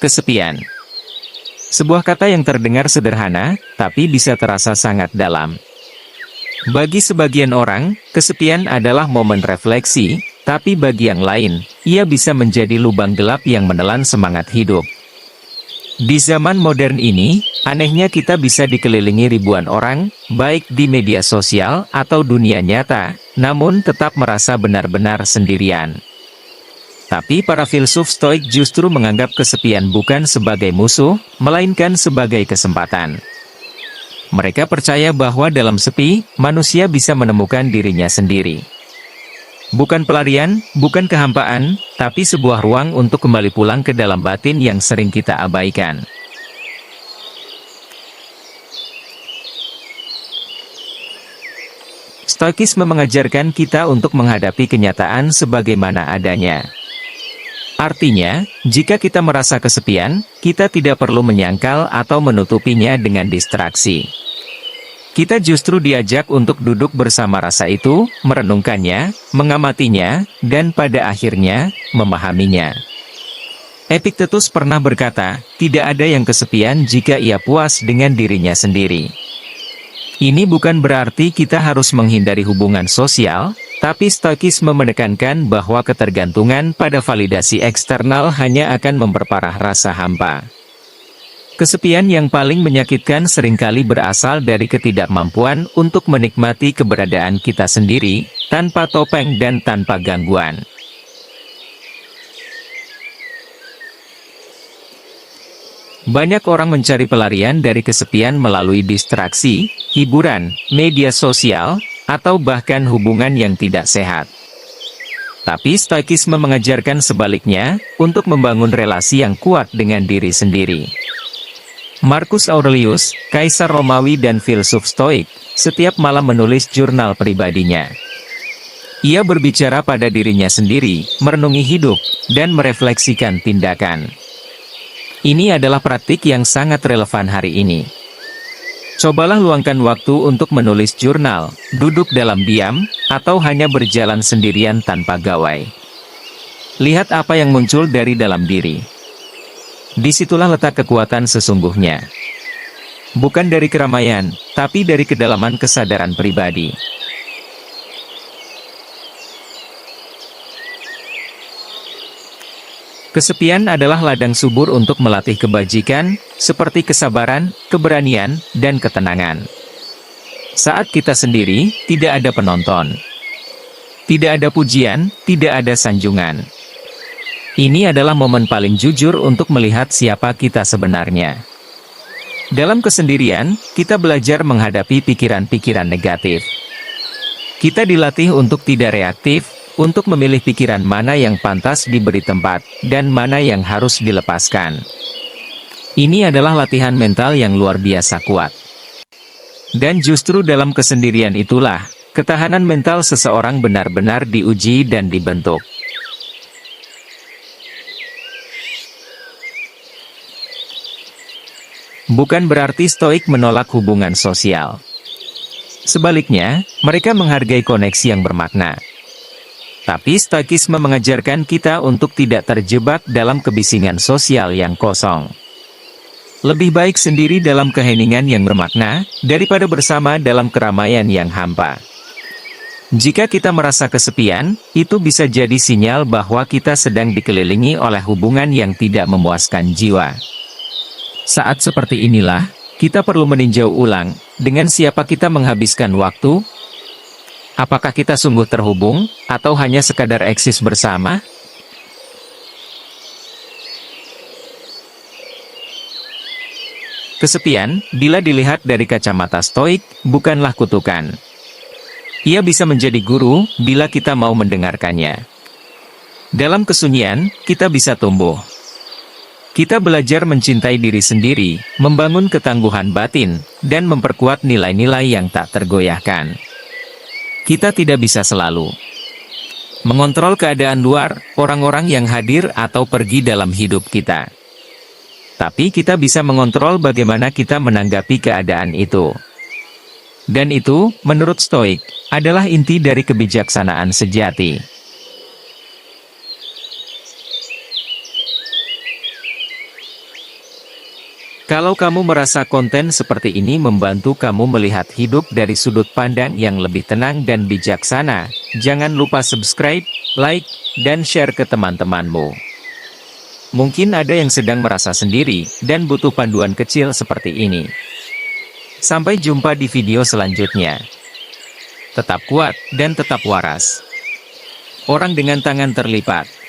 Kesepian. Sebuah kata yang terdengar sederhana, tapi bisa terasa sangat dalam. Bagi sebagian orang, kesepian adalah momen refleksi, tapi bagi yang lain, ia bisa menjadi lubang gelap yang menelan semangat hidup. Di zaman modern ini, anehnya kita bisa dikelilingi ribuan orang, baik di media sosial atau dunia nyata, namun tetap merasa benar-benar sendirian. Tapi para filsuf Stoik justru menganggap kesepian bukan sebagai musuh, melainkan sebagai kesempatan. Mereka percaya bahwa dalam sepi, manusia bisa menemukan dirinya sendiri. Bukan pelarian, bukan kehampaan, tapi sebuah ruang untuk kembali pulang ke dalam batin yang sering kita abaikan. Stoikisme mengajarkan kita untuk menghadapi kenyataan sebagaimana adanya. Artinya, jika kita merasa kesepian, kita tidak perlu menyangkal atau menutupinya dengan distraksi. Kita justru diajak untuk duduk bersama rasa itu, merenungkannya, mengamatinya, dan pada akhirnya, memahaminya. Epictetus pernah berkata, tidak ada yang kesepian jika ia puas dengan dirinya sendiri. Ini bukan berarti kita harus menghindari hubungan sosial, tapi Stoikisme menekankan bahwa ketergantungan pada validasi eksternal hanya akan memperparah rasa hampa. Kesepian yang paling menyakitkan seringkali berasal dari ketidakmampuan untuk menikmati keberadaan kita sendiri, tanpa topeng dan tanpa gangguan. Banyak orang mencari pelarian dari kesepian melalui distraksi, hiburan, media sosial, atau bahkan hubungan yang tidak sehat. Tapi Stoikisme mengajarkan sebaliknya, untuk membangun relasi yang kuat dengan diri sendiri. Marcus Aurelius, kaisar Romawi dan filsuf Stoik, setiap malam menulis jurnal pribadinya. Ia berbicara pada dirinya sendiri, merenungi hidup, dan merefleksikan tindakan. Ini adalah praktik yang sangat relevan hari ini. Cobalah luangkan waktu untuk menulis jurnal, duduk dalam diam, atau hanya berjalan sendirian tanpa gawai. Lihat apa yang muncul dari dalam diri. Disitulah letak kekuatan sesungguhnya. Bukan dari keramaian, tapi dari kedalaman kesadaran pribadi. Kesepian adalah ladang subur untuk melatih kebajikan, seperti kesabaran, keberanian, dan ketenangan. Saat kita sendiri, tidak ada penonton. Tidak ada pujian, tidak ada sanjungan. Ini adalah momen paling jujur untuk melihat siapa kita sebenarnya. Dalam kesendirian, kita belajar menghadapi pikiran-pikiran negatif. Kita dilatih untuk tidak reaktif, untuk memilih pikiran mana yang pantas diberi tempat, dan mana yang harus dilepaskan. Ini adalah latihan mental yang luar biasa kuat. Dan justru dalam kesendirian itulah, ketahanan mental seseorang benar-benar diuji dan dibentuk. Bukan berarti Stoik menolak hubungan sosial. Sebaliknya, mereka menghargai koneksi yang bermakna. Tapi Stoikisme mengajarkan kita untuk tidak terjebak dalam kebisingan sosial yang kosong. Lebih baik sendiri dalam keheningan yang bermakna, daripada bersama dalam keramaian yang hampa. Jika kita merasa kesepian, itu bisa jadi sinyal bahwa kita sedang dikelilingi oleh hubungan yang tidak memuaskan jiwa. Saat seperti inilah, kita perlu meninjau ulang, dengan siapa kita menghabiskan waktu. Apakah kita sungguh terhubung, atau hanya sekadar eksis bersama? Kesepian, bila dilihat dari kacamata Stoik, bukanlah kutukan. Ia bisa menjadi guru, bila kita mau mendengarkannya. Dalam kesunyian, kita bisa tumbuh. Kita belajar mencintai diri sendiri, membangun ketangguhan batin, dan memperkuat nilai-nilai yang tak tergoyahkan. Kita tidak bisa selalu mengontrol keadaan luar, orang-orang yang hadir atau pergi dalam hidup kita. Tapi kita bisa mengontrol bagaimana kita menanggapi keadaan itu. Dan itu, menurut Stoik, adalah inti dari kebijaksanaan sejati. Kalau kamu merasa konten seperti ini membantu kamu melihat hidup dari sudut pandang yang lebih tenang dan bijaksana, jangan lupa subscribe, like, dan share ke teman-temanmu. Mungkin ada yang sedang merasa sendiri, dan butuh panduan kecil seperti ini. Sampai jumpa di video selanjutnya. Tetap kuat, dan tetap waras. Orang dengan tangan terlipat.